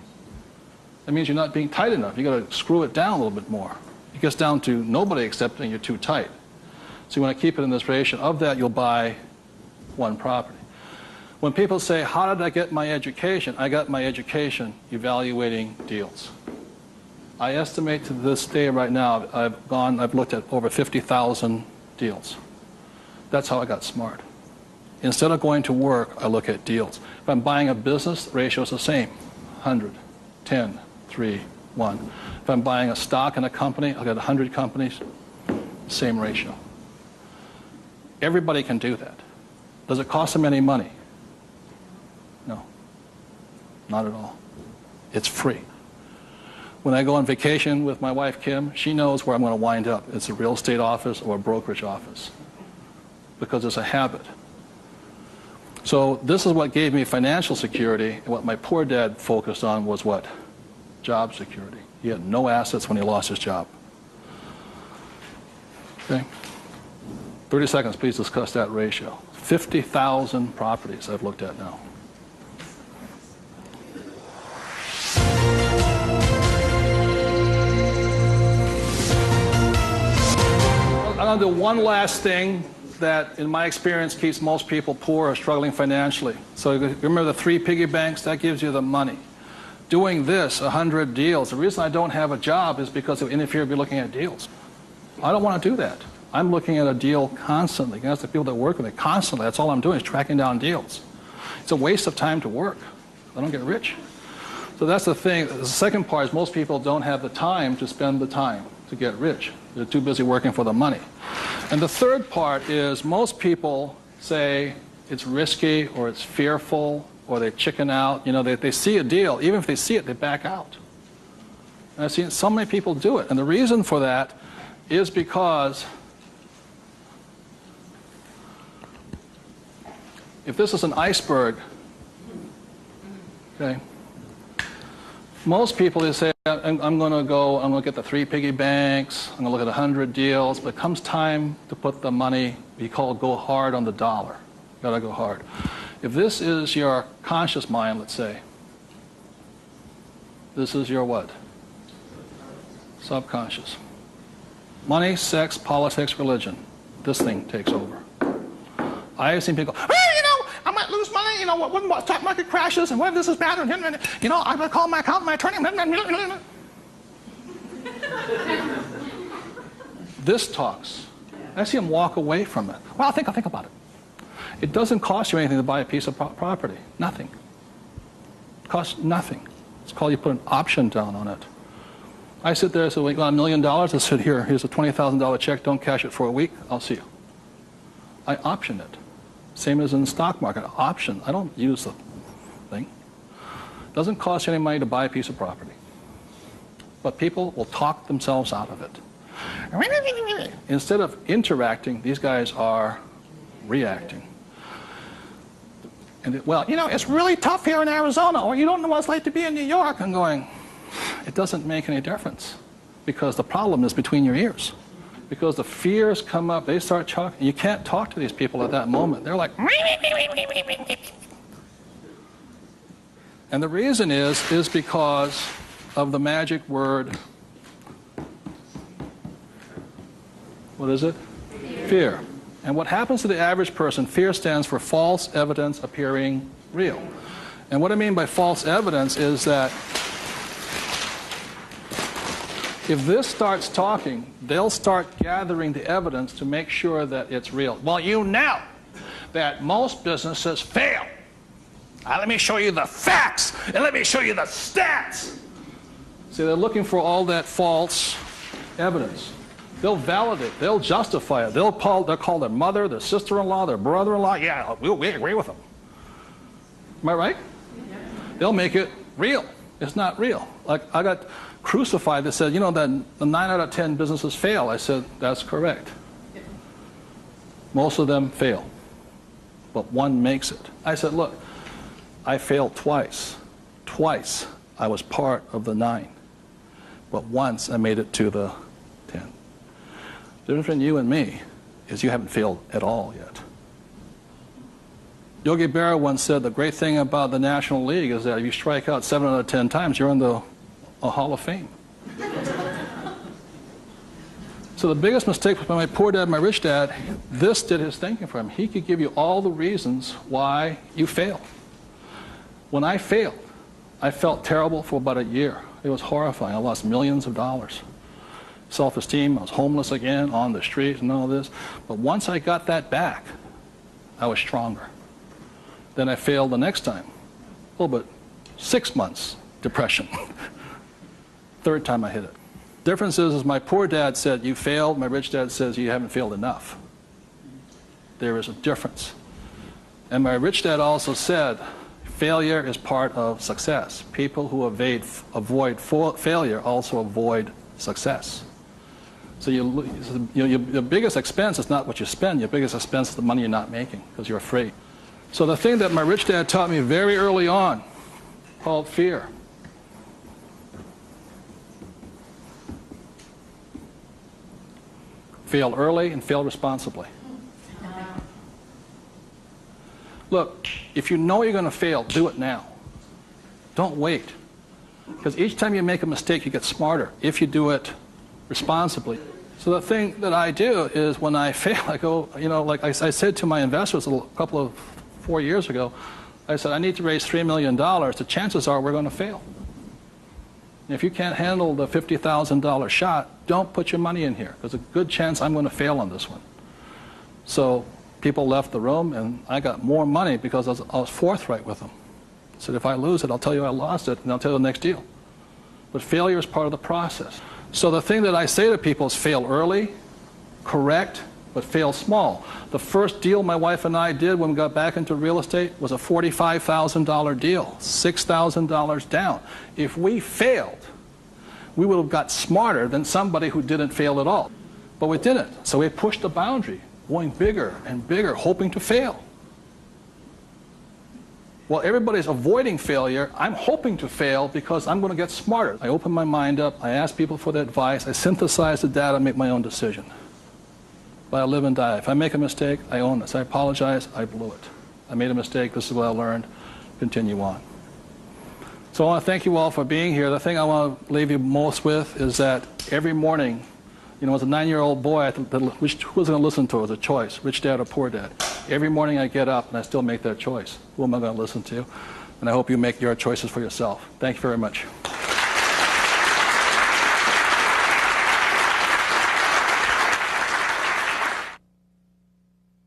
That means you're not being tight enough. You've got to screw it down a little bit more. It gets down to nobody accepting you're too tight. So you want to keep it in this ratio. Of that, you'll buy one property. When people say, how did I get my education? I got my education evaluating deals. I estimate to this day right now, I've looked at over 50,000 deals. That's how I got smart. Instead of going to work, I look at deals. If I'm buying a business, the ratio is the same. 100, 10, 3, 1. If I'm buying a stock in a company, I've got 100 companies, same ratio. Everybody can do that. Does it cost them any money? No, not at all. It's free. When I go on vacation with my wife, Kim, she knows where I'm going to wind up. It's a real estate office or a brokerage office because it's a habit. So this is what gave me financial security, and what my poor dad focused on was what? Job security. He had no assets when he lost his job. Okay? 30 seconds, please discuss that ratio. 50,000 properties I've looked at now. I'm going to do one last thing that, in my experience, keeps most people poor or struggling financially. So remember the 3 piggy banks? That gives you the money. Doing this, 100 deals. The reason I don't have a job is because it would interfere with me looking at deals. I don't want to do that. I'm looking at a deal constantly. That's the people that work with it constantly. That's all I'm doing is tracking down deals. It's a waste of time to work. I don't get rich. So that's the thing. The second part is most people don't have the time to spend the time to get rich. They're too busy working for the money. And the third part is most people say it's risky or it's fearful or they chicken out. You know, they see a deal. Even if they see it, they back out. And I've seen so many people do it. And the reason for that is because if this is an iceberg, okay, most people, they say, I'm going to get the 3 piggy banks, I'm going to look at 100 deals, but it comes time to put the money, we call it go hard on the dollar. Got to go hard. If this is your conscious mind, let's say, this is your what? Subconscious. Money, sex, politics, religion. This thing takes over. I have seen people go, I might lose money, when the stock market crashes, and what if this is bad, and I'm going to call my accountant, my attorney. This talks. I see him walk away from it. Well, I'll think about it. It doesn't cost you anything to buy a piece of property. Nothing. It costs nothing. It's called you put an option down on it. I sit there and say, well, you got $1 million? I said, here's a $20,000 check. Don't cash it for a week. I'll see you. I option it. Same as in the stock market. Option. I don't use the thing. It doesn't cost you any money to buy a piece of property. But people will talk themselves out of it. Instead of interacting, these guys are reacting. And it's really tough here in Arizona, or you don't know what it's like to be in New York. I'm going, it doesn't make any difference, because the problem is between your ears. Because the fears come up, they start talking. You can't talk to these people at that moment. They're like, and the reason is because of the magic word. What is it? Fear. And what happens to the average person, fear stands for false evidence appearing real. And what I mean by false evidence is that if this starts talking, they'll start gathering the evidence to make sure that it's real. Well, you know that most businesses fail. Let me show you the facts, and let me show you the stats. See, they're looking for all that false evidence. They'll validate, they'll justify it. They'll call their mother, their sister-in-law, their brother-in-law. Yeah, we agree with them. Am I right? Yeah. They'll make it real. It's not real. Like, I got crucified that said, that the 9 out of 10 businesses fail. I said, that's correct. Most of them fail, but one makes it. I said, look, I failed twice. Twice I was part of the 9, but once I made it to the 10. The difference between you and me is you haven't failed at all yet. Yogi Berra once said the great thing about the National League is that if you strike out 7 out of 10 times, you're in the Hall of Fame. So the biggest mistake was by my poor dad, my rich dad. This did his thinking for him. He could give you all the reasons why you failed. When I failed, I felt terrible for about a year. It was horrifying. I lost millions of dollars. Self-esteem, I was homeless again, on the street and all this. But once I got that back, I was stronger. Then I failed the next time. A little bit, 6 months, depression. Third time I hit it. Difference is my poor dad said, you failed. My rich dad says, you haven't failed enough. There is a difference. And my rich dad also said, failure is part of success. People who avoid failure also avoid success. So your biggest expense is not what you spend. Your biggest expense is the money you're not making because you're afraid. So the thing that my rich dad taught me very early on, called fear. Fail early and fail responsibly. Look, if you know you're going to fail, do it now. Don't wait. Because each time you make a mistake, you get smarter if you do it responsibly. So the thing that I do is when I fail, I go, like I said to my investors a couple of 4 years ago, I said, I need to raise $3 million. The chances are we're going to fail. And if you can't handle the $50,000 shot, don't put your money in here. There's a good chance I'm going to fail on this one. So people left the room, and I got more money because I was forthright with them. I said, if I lose it, I'll tell you I lost it, and I'll tell you the next deal. But failure is part of the process. So the thing that I say to people is fail early, correct, but fail small. The first deal my wife and I did when we got back into real estate was a $45,000 deal, $6,000 down. If we failed, we would have got smarter than somebody who didn't fail at all. But we didn't. So we pushed the boundary, going bigger and bigger, hoping to fail. While everybody's avoiding failure, I'm hoping to fail because I'm going to get smarter. I open my mind up, I ask people for their advice, I synthesize the data, make my own decision. But I live and die. If I make a mistake, I own this. I apologize, I blew it. I made a mistake. This is what I learned. Continue on. So I want to thank you all for being here. The thing I want to leave you most with is that every morning, you know, as a 9-year-old boy, I thought, who was going to listen to? It was a choice, rich dad or poor dad. Every morning I get up and I still make that choice. Who am I going to listen to? And I hope you make your choices for yourself. Thank you very much.